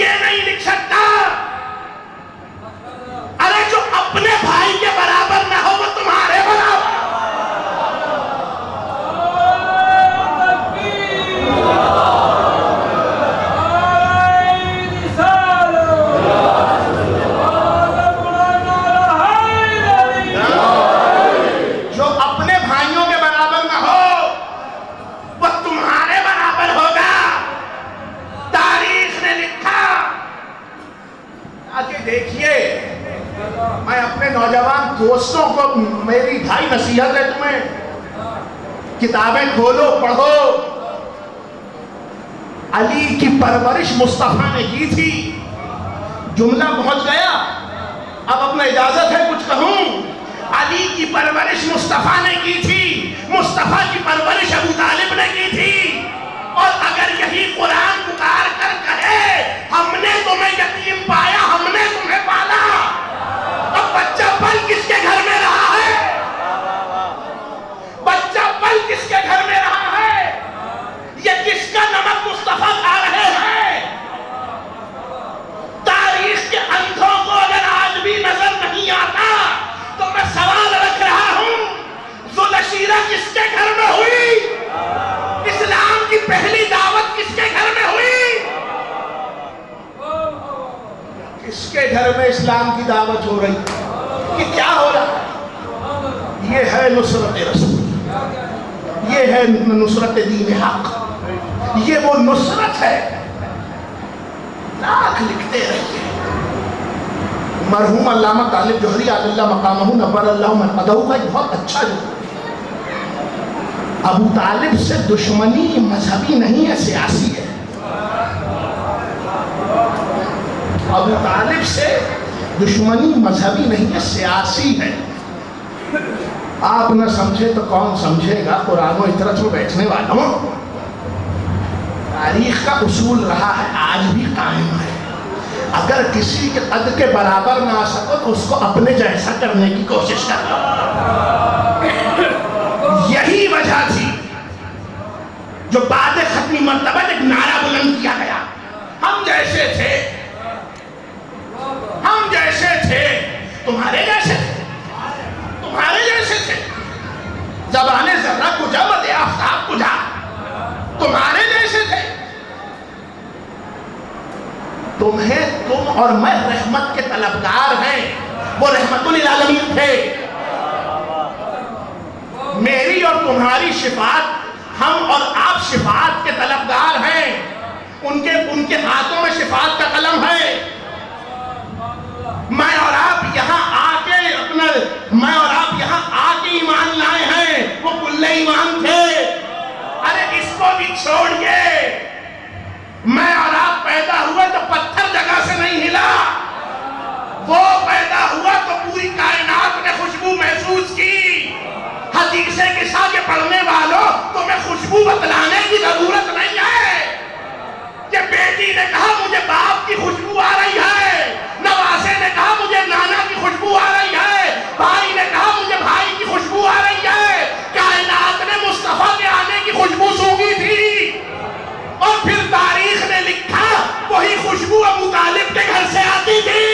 یہ نہیں لکھ سکتا ارے جو اپنے بھائی کے برابر نہ ہو وہ تمہارے برابر. جو اپنے بھائیوں کے برابر نہ ہو وہ تمہارے برابر ہوگا. تاریخ نے لکھا. آگے دیکھیے میں اپنے نوجوان دوستوں کو میری ڈھائی نصیحت ہے تمہیں کتابیں کھولو پڑھو. علی کی پرورش مصطفیٰ نے کی تھی. جملہ پہنچ گیا. اب اپنا اجازت ہے کچھ کہوں. علی کی پرورش مصطفیٰ نے کی تھی. مصطفیٰ کی پرورش ابو طالب نے کی تھی. اور اگر یہی قرآن پکار کر کہے ہم نے تمہیں یتیم پایا ہم نے تمہیں پالا اب بچہ پل کس کے گھر میں رہا ہے؟ بچہ پل کس کے گھر میں رہا ہے؟ یہ کس کا نمک مصطفیٰ کھا رہے ہیں؟ تاریخ کے اندھوں کو اگر آج بھی نظر نہیں آتا تو میں سوال رکھ رہا ہوں ذوالشیرہ کس کے گھر میں ہوئی؟ اسلام کی پہلی دعوت کس کے گھر میں ہوئی؟ کس کے گھر میں اسلام کی دعوت ہو رہی؟ یہ کیا ہو رہا ہے؟ یہ ہے نصرت رسول. یہ ہے نصرت دین حق. یہ وہ نصرت ہے. لاکھ لکھتے رہیے. مرحوم علامہ طالب جوہری علی اللہ مقامہ نور اللہ مرقدہ کا ایک بہت اچھا جو ابو طالب سے دشمنی مذہبی نہیں ہے سیاسی ہے. ابو طالب سے دشمنی مذہبی نہیں ہے سیاسی ہے. آپ نہ سمجھے تو کون سمجھے گا. قرآن و اطرت میں بیٹھنے والوں تاریخ کا اصول رہا ہے آج بھی قائم ہے. اگر کسی کے قد کے برابر نہ آ سکو تو اس کو اپنے جیسا کرنے کی کوشش کرنا. یہی وجہ تھی جو بعد ختمی مرتبہ ایک نعرہ بلند کیا گیا ہم جیسے تھے ہم جیسے تھے تمہارے جیسے تھے تمہارے جیسے تھے. زبان ذرہ کجا مد آفتاب کجا تمہارے جیسے تھے. تمہیں تم اور میں رحمت کے طلبگار ہیں. وہ رحمت للعالمین تھے. میری اور تمہاری شفاعت ہم اور آپ شفاعت کے طلبگار ہیں. ان کے ہاتھوں میں شفاعت کا قلم ہے. میں اور آپ یہاں آ کے ایمان لائے ہیں. وہ کل ایمان تھے. ارے اس کو بھی چھوڑیے. میں اور آپ پیدا ہوئے تو پتھر جگہ سے نہیں ہلا. وہ پیدا ہوا تو پوری کائنات نے خوشبو محسوس کی. حدیثیں کسا کے پڑھنے والوں تمہیں خوشبو بتلانے کی ضرورت نہیں ہے. کہ بیٹی نے کہا مجھے باپ کی خوشبو آ رہی ہے. نواسے نے کہا مجھے نانا کی خوشبو آ رہی ہے. بھائی نے کہا مجھے بھائی کی خوشبو آ رہی ہے. کائنات نے مصطفیٰ کے آنے کی خوشبو سونگھی تھی. اور پھر تاریخ نے لکھا وہی خوشبو ابو طالب کے گھر سے آتی تھی.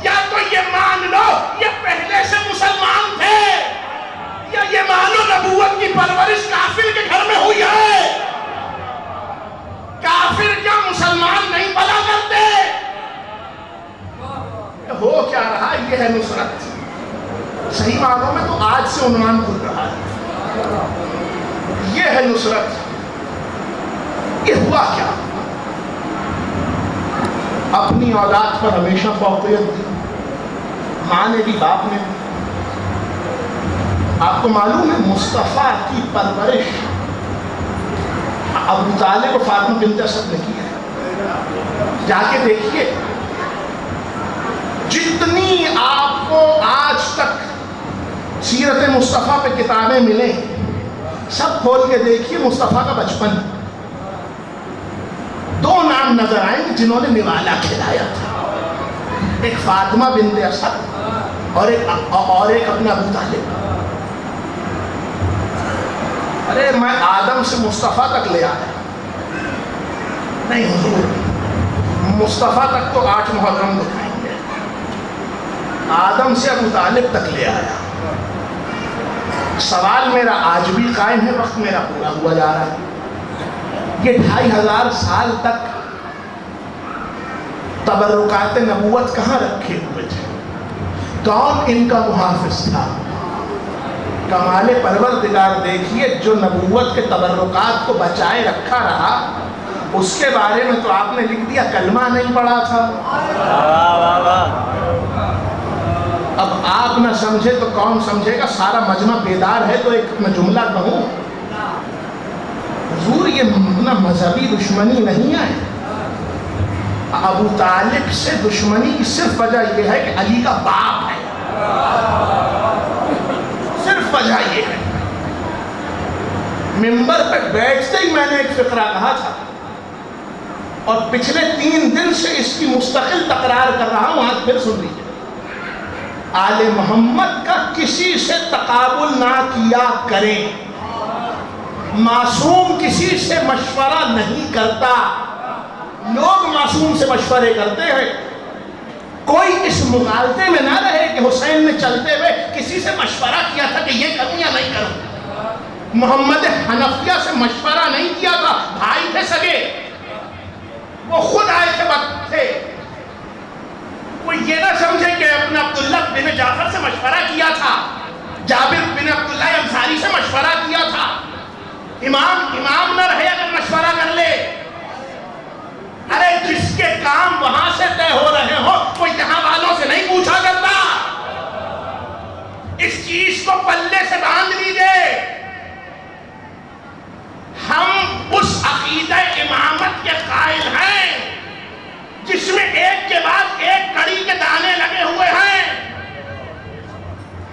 یا تو یہ مان لو یہ پہلے سے مسلمان تھے یا یہ مانو نبوت کی پرورش کافر کے گھر میں ہوئی ہے. کافر کیا مسلمان نہیں پلا کرتے. ہو کیا رہا یہ ہے نصرت. صحیح معنوں میں تو آج سے عنوان کھل رہا ہے. یہ ہے نصرت. یہ ہوا کیا؟ اپنی اولاد پر ہمیشہ فوقیت دی. ماں نے بھی باپ نے بھی. آپ کو معلوم ہے مصطفیٰ کی پرورش ابو طالب و فاطمہ بنت اسد نے کی ہے. جا کے دیکھیے جتنی آپ کو آج تک سیرت مصطفیٰ پہ کتابیں ملیں سب کھول کے دیکھیے مصطفیٰ کا بچپن. دو نام نظر آئیں گے جنہوں نے نوالا کھلایا تھا. ایک فاطمہ بنت اسد اور ایک اپنا ابو طالب. ارے میں آدم سے مصطفیٰ تک لے آیا نہیں حضور. مصطفیٰ تک تو 8 محرم دکھائیں گے، آدم سے ابو طالب تک لے آیا۔ سوال میرا آج بھی قائم ہے، وقت میرا پورا ہوا جا رہا ہے۔ یہ 2500 سال تک تبرکات نبوت کہاں رکھے ہوئے تھے؟ کون ان کا محافظ تھا؟ کمال پروردگار دیکھیے، جو نبوت کے تبرکات کو بچائے رکھا رہا، اس کے بارے میں تو آپ نے لکھ دیا کلمہ نہیں پڑھا تھا۔ اب آپ نہ سمجھے تو کون سمجھے گا؟ سارا مجمع بیدار ہے تو ایک میں جملہ کہوں، حضور یہ مذہبی دشمنی نہیں ہے۔ ابو طالب سے دشمنی کی صرف وجہ یہ ہے کہ علی کا باپ ہے، صرف وجہ یہ ہے۔ منبر پہ بیٹھتے ہی میں نے ایک فقرہ کہا تھا، اور پچھلے 3 دن سے اس کی مستقل تکرار کر رہا ہوں، آج پھر سن لیجیے۔ آل محمد کا کسی سے تقابل نہ کیا کریں، معصوم کسی سے مشورہ نہیں کرتا۔ لوگ معصوم سے مشورے کرتے ہیں، کوئی اس مغالطے میں نہ رہے کہ حسین نے چلتے ہوئے کسی سے مشورہ کیا تھا کہ یہ کروں یا نہیں کروں۔ محمد حنفیہ سے مشورہ نہیں کیا تھا، بھائی تھے سگے، وہ خود آئے تھے وقت تھے۔ کوئی یہ نہ سمجھے کہ اپنے عبداللہ بن جعفر سے مشورہ کیا تھا، جابر بن عبداللہ انصاری سے مشورہ کیا تھا۔ امام نہ رہے اگر مشورہ کر لے۔ ارے جس کے کام وہاں سے طے ہو رہے ہو، وہ یہاں والوں سے نہیں پوچھا کرتا۔ اس چیز کو پلے سے باندھ لیجئے۔ ہم اس عقیدہ امامت کے قائل ہیں جس میں ایک کے بعد ایک کڑی کے دانے لگے ہوئے ہیں،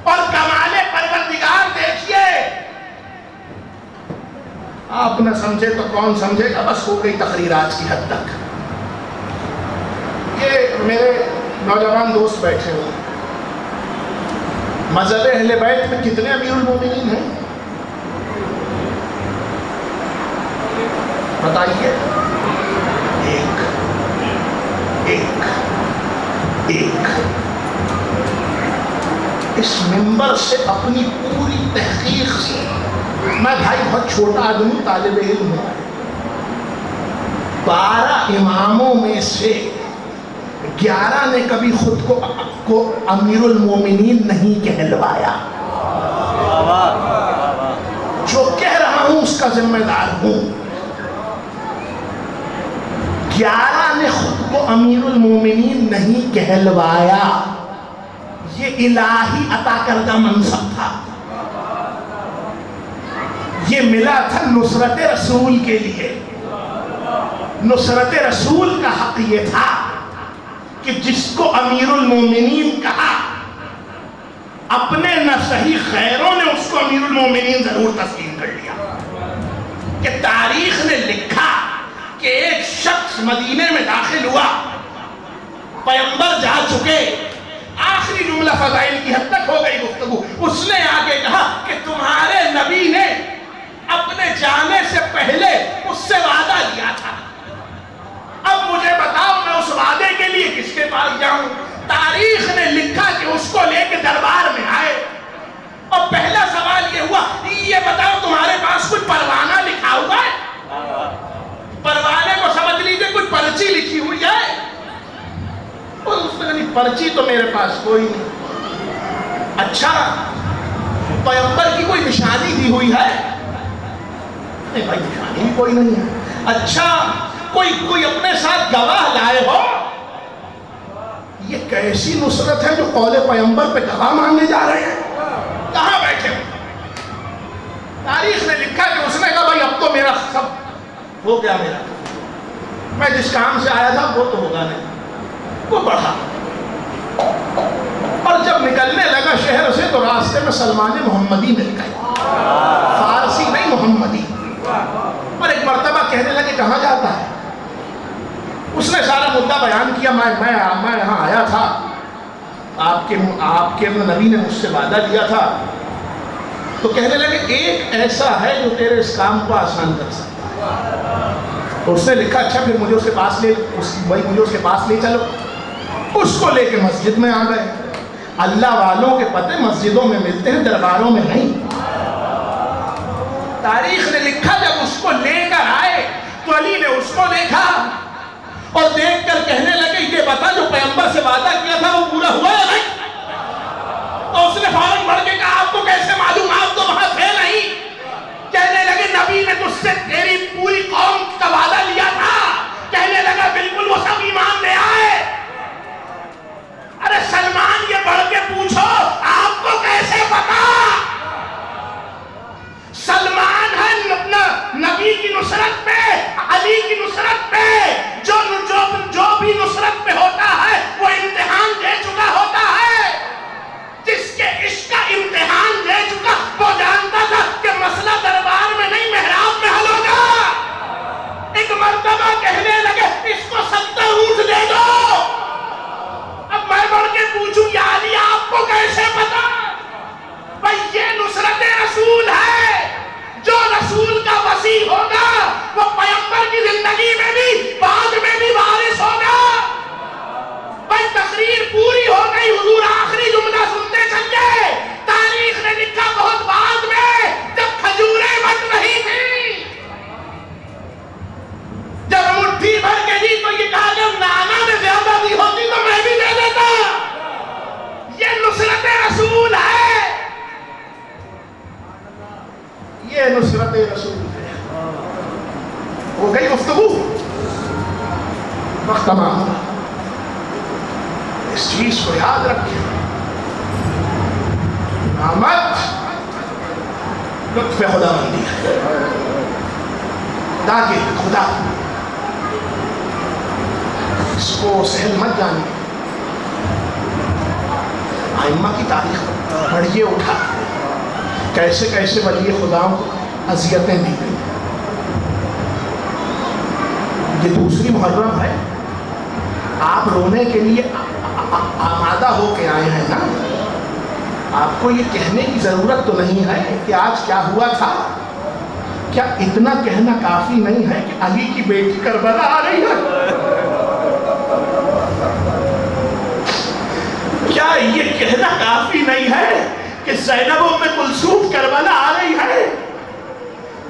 اور کمال پروردگار دیکھیے۔ آپ نہ سمجھے تو کون سمجھے گا؟ بس ہو گئی تقریر آج کی حد تک۔ یہ میرے نوجوان دوست بیٹھے ہوئے، مذہب اہل بیت میں کتنے امیر المومنین ہیں بتائیے؟ ایک۔ اس منبر سے اپنی پوری تحقیق سے، میں بھائی بہت چھوٹا آدمی، طالب علم ہوں، 12 اماموں میں سے 11 نے کبھی خود کو امیر المومنین نہیں کہلوایا۔ جو کہہ رہا ہوں اس کا ذمہ دار ہوں۔ 11 نے خود کو امیر المومنین نہیں کہلوایا۔ یہ الہی عطا کردہ منصب تھا، یہ ملا تھا نصرت رسول کے لیے۔ نصرت رسول کا حق یہ تھا کہ جس کو امیر المومنین کہا، اپنے نہ صحیح غیروں نے اس کو امیر المومنین ضرور تسلیم کر لیا۔ کہ تاریخ نے لکھا کہ ایک شخص مدینے میں داخل ہوا، پیغمبر جا چکے، آخری جملہ فضائل کی حد تک ہو گئی گفتگو، اس نے آگے کہا کہ تمہارے نبی نے اپنے جانے سے پہلے اس سے وعدہ لیا تھا، اب مجھے بتاؤ میں اس وعدے کے لیے کس کے پاس جاؤں؟ تاریخ نے لکھا کہ اس کو لے کے دربار میں آئے، اور پہلا سوال یہ ہوا، یہ بتاؤ تمہارے پاس کوئی پروانہ لکھا ہوا ہے؟ پروانے کو سمجھ لیجئے کوئی پرچی لکھی ہوئی ہے؟ اور اس نے کہا پرچی تو میرے پاس کوئی نہیں۔ اچھا پیغمبر کی کوئی نشانی دی ہوئی ہے؟ نہیں بھائی نشانی بھی کوئی نہیں ہے۔ اچھا کوئی اپنے ساتھ گواہ لائے ہو؟ یہ کیسی نصرت ہے جو قول پیغمبر پہ گواہ مانگنے جا رہے ہیں؟ کہاں بیٹھے ہو؟ تاریخ نے لکھا کہ اس نے کہا بھائی اب تو میرا سب ہو گیا، میرا میں جس کام سے آیا تھا وہ تو ہوگا نہیں۔ وہ بڑھا، اور جب نکلنے لگا شہر سے تو راستے میں سلمان محمدی مل گئے، فارسی نہیں محمدی، اور ایک مرتبہ کہنے لگے کہاں جاتا ہے؟ اس نے سارا مدعا بیان کیا، میں یہاں آیا تھا، آپ کے نبی نے مجھ سے وعدہ لیا تھا۔ تو کہنے لگے ایک ایسا ہے جو تیرے اس کام کو آسان کر سکتا ہے۔ اس نے لکھا اچھا پھر مجھے اس کے پاس لے چلو. اس کو لے کے مسجد میں آ گئے. اللہ والوں کے پتے مسجدوں میں ملتے ہیں، درباروں میں نہیں. تاریخ نے لکھا جب اس کو لے کر آئے تو علی نے اس کو دیکھا اور دیکھ کر کہنے لگے یہ بتا جو پیغمبر سے وعدہ کیا تھا وہ پورا ہوا یا نہیں؟ تو اس نے فوراً بڑھ کے کہا آپ کو کیسے معلوم، آپ تو وہاں تھے نہیں. کہنے لگے نبی نے تجھ سے تیری پوری قوم کا وعدہ لیا تھا. کہنے لگا بالکل وہ سب ایمان لے آئے. ارے سلمان یہ بڑھ کے پوچھو آپ کو کیسے پتا؟ سلمان ہے نبی کی نصرت پہ، علی کی نصرت پہ، جو بھی نصرت پہ ہوتا ہے وہ امتحان دے چکا ہوتا ہے. جس کے عشق کا امتحان دے چکا وہ جانتا تھا کہ مسئلہ دربار میں نہیں محراب میں حل ہوگا. ایک مرتبہ کہنے لگے اس کو 70 اونٹ دے دو. اب میں بڑھ کے پوچھوں یا علی آپ کو کیسے پتا؟ بھئی یہ نصرت رسول ہے. جو رسول کا وصی ہوگا وہ پیغمبر کی زندگی میں بھی بعد میں بھی وارث ہوگا. بھئی تقریر پوری ہو گئی، حضور آخری جملہ سنتے چلے. تاریخ نے لکھا بہت بعد میں جب کھجوریں بٹ رہی تھی، جب مٹھی بھر کے دی تو یہ کہا کہ نانا نے زیادہ دی ہوتی تو میں بھی دے دیتا. یہ نصرت رسول ہے، یہ نصرت رسول ہے. ہو گئی گفتگو، وقت تمام. اس چیز کو یاد رکھیں، امامت لطف خدا بندی ہے. خدا اس کو سہل مت جانیے. ائمہ کی تاریخ پڑھیے اٹھا کیسے کیسے ولی خداؤں کو اذیتیں دی گئی. یہ دوسری محرم ہے، آپ رونے کے لیے آمادہ ہو کے آئے ہیں نا. آپ کو یہ کہنے کی ضرورت تو نہیں ہے کہ آج کیا ہوا تھا. کیا اتنا کہنا کافی نہیں ہے کہ علی کی بیٹی کربلا آ رہی ہے؟ کیا یہ کہنا کافی نہیں ہے کہ زینب ام کلثوم کربلا آ رہی ہے؟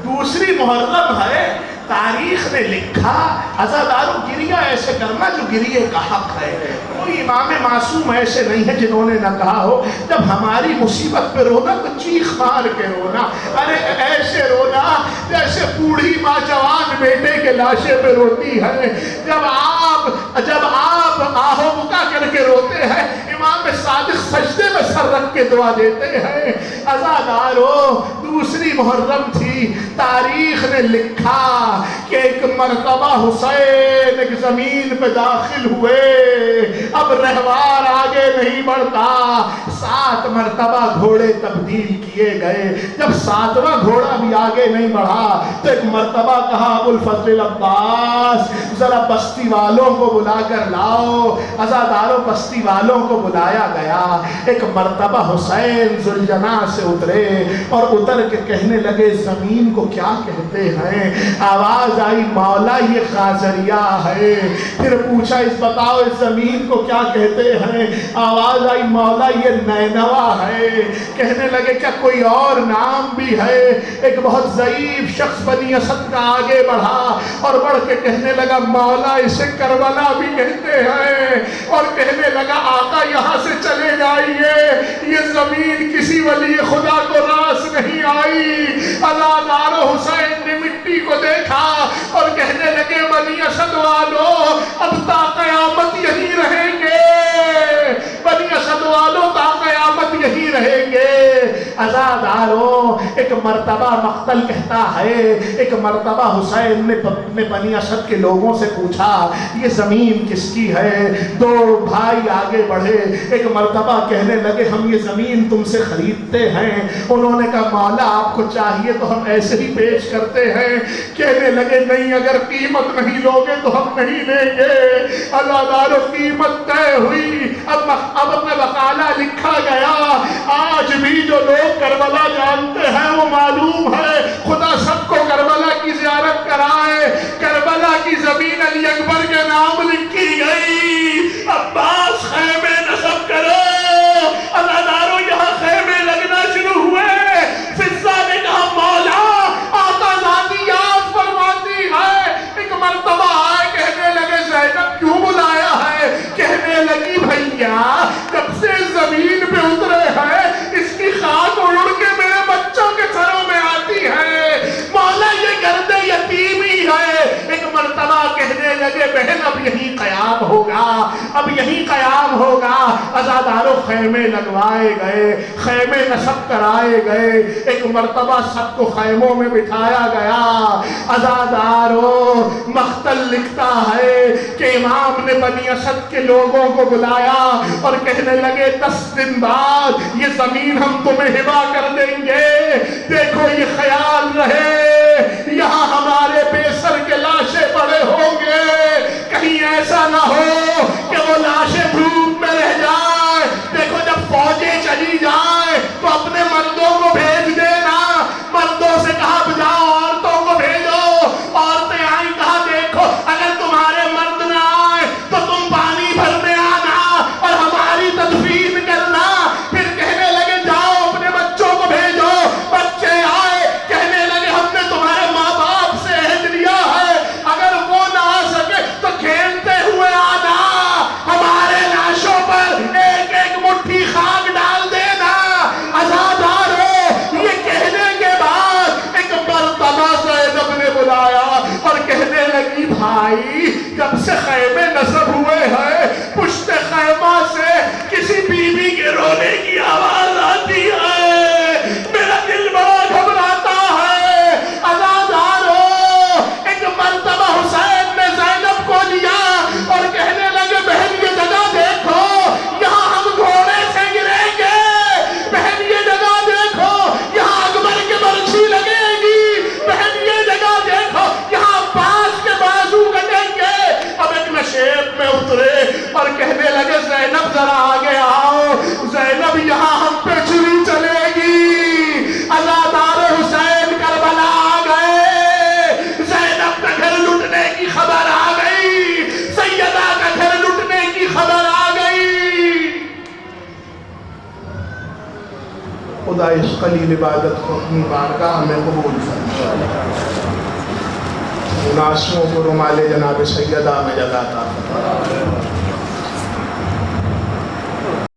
دوسری محرم ہے. تاریخ نے لکھا عزادارو گریہ ایسے کرنا جو گریہ کا حق ہے. کوئی امام معصوم ایسے نہیں ہے جنہوں نے نہ کہا ہو جب ہماری مصیبت پہ رونا تو چیخ مار کے رونا. ارے ایسے رونا جیسے بوڑھی ماں جوان بیٹے کے لاشے پہ روتی ہے. جب آپ آہو بکا کر کے روتے ہیں، امام صادق سجدے میں سر رکھ کے دعا دیتے ہیں. عزادارو دوسری محرم تھی. تاریخ نے لکھا کہ ایک مرتبہ حسین ایک زمین پہ داخل ہوئے. اب رہوار آگے نہیں بڑھتا. 7 مرتبہ گھوڑے تبدیل کیے گئے. جب 7واں گھوڑا بھی آگے نہیں بڑھا تو ایک مرتبہ کہا ابو الفضل عباس ذرا بستی والوں کو بلا کر لاؤ. عزاداروں بستی والوں کو بلایا گیا. ایک مرتبہ حسین ذوالجناح سے اترے اور اتر کے کہنے لگے زمین کو کیا کہتے ہیں؟ آواز آئی مولا یہ خاضریہ ہے. پھر پوچھا اس بتاؤ اس زمین کو کیا کہتے ہیں؟ آواز آئی مولا یہ نینوا ہے. کہنے لگے کیا کوئی اور نام بھی ہے؟ ایک بہت ضعیف شخص بنی اسد کا آگے بڑھا اور بڑھ کے کہنے لگا مولا اسے کربلا بھی کہتے ہیں. اور کہنے لگا آقا یہاں سے چلے جائیے، یہ زمین کسی ولی خدا کو راس نہیں آئی. عزادارو حسین نے مٹی کو دیکھا اور کہنے لگے بنی اسد والو اب تا قیامت یہی رہیں گے. بنی اسد والو تا قیامت یہی رہیں گے. عزادارو ایک مرتبہ مقتل کہتا ہے ایک مرتبہ حسین نے بنی اسد کے لوگوں سے پوچھا یہ زمین کس کی ہے؟ 2 بھائی آگے بڑھے. ایک مرتبہ کہنے لگے ہم یہ زمین تم سے خریدتے ہیں. انہوں نے کہا مولا آپ کو چاہیے تو ہم ایسے ہی پیش کرتے ہیں. کہنے لگے نہیں اگر قیمت نہیں لوگے تو ہم نہیں لیں گے. عزادارو قیمت طے ہوئی. اب اپنے وکالہ لکھا گیا. آج بھی جو لوگ کربلا جانتے ہیں وہ معلوم ہے خدا سب کو کربلا کی زیارت کرائے. کربلا کی زمین علی اکبر کے نام لکھی گئی. عباس خیمے نصب کرو. عزادارو یہاں خیمے لگنا شروع ہوئے. فضہ نے کہا مولا آقا ذاتی یاد فرماتی ہے. ایک مرتبہ آئے کہنے لگے زینب کیوں بلایا ہے؟ کہنے لگی بھیا جب سے زمین پہ اترے ہیں اس کی خاک اڑ کے میرے بچوں کے سروں میں آتی ہے. مولا یہ گرد یتیم ہی ہے. ایک مرتبہ کہنے لگے بہن اب یہی قیام ہوگا, اب یہی قیام ہوگا. عزاداروں خیمے لگوائے گئے, خیمے نصب کرائے گئے. ایک مرتبہ سب کو خیموں میں بٹھایا گیا. عزاداروں مختل لکھتا ہے کہ امام نے بنی اسد کے لوگوں کو بلایا اور کہنے لگے 10 دن بعد یہ زمین ہم تمہیں ہبا کر دیں گے. دیکھو یہ خیال رہے یہاں ہمارے بے سر کے لاشیں پڑے ہوں گے, کہیں ایسا نہ ہو کہ وہ لاشیں دھوپ میں رہ جائیں. دیکھو جب فوجیں چلی جائیں تو اپنے مردوں کو بھیج دینا. مردوں سے کہا بجاؤ عورتوں کو بھیجو. عورتیں آئیں کہا دیکھو اگر تمہارے مرد نہ آئے تو تم پانی بھرنے آنا اور ہماری تدفین کرنا. پھر کہنے لگے جاؤ اپنے بچوں کو بھیجو. بچے آئے کہنے لگے ہم نے تمہارے ماں باپ سے عہد لیا ہے اگر وہ نہ آ سکے تو کھیلتے ہوئے آنا, ہمارے لاشوں پر ایک ایک مٹھی خاک ڈال دینا. عزاداروں یہ کہنے کے بعد ایک مرتبہ زینب نے بلایا اور کہنے لگی بھائی جب سے خیمے نصب ہوئے ہیں پشت خیمہ سے کسی بیوی کے رونے کی آواز آتی ہے. میرا دل بڑا گھبراتا ہے. عزاداروں ایک مرتبہ حسین نے زینب کو لیا اور کہنے لگے بہن یہ جگہ دیکھو یہاں ہم گھوڑے سے گریں گے. بہن یہ جگہ دیکھو یہاں اکبر کے برچھی لگے گی. بہن یہ جگہ دیکھو یہاں عباس کے بازو کٹیں گے. اب ایک نشیب میں اترے اور کہنے لگے زینب ذرا آگے آؤ. زینب یہاں ہم پہ چھری چلے گی. عزادار حسین کربلا آ گئے. زینب کا گھر لٹنے کی خبر آ گئی. سیدہ کا گھر لٹنے کی خبر آ گئی. خدا اس قلیل عبادت کو اپنی بارگاہ میں قبول فرمائے. مناسبوں کو رومال جناب سیدہ میں جگہ عطا فرمائے.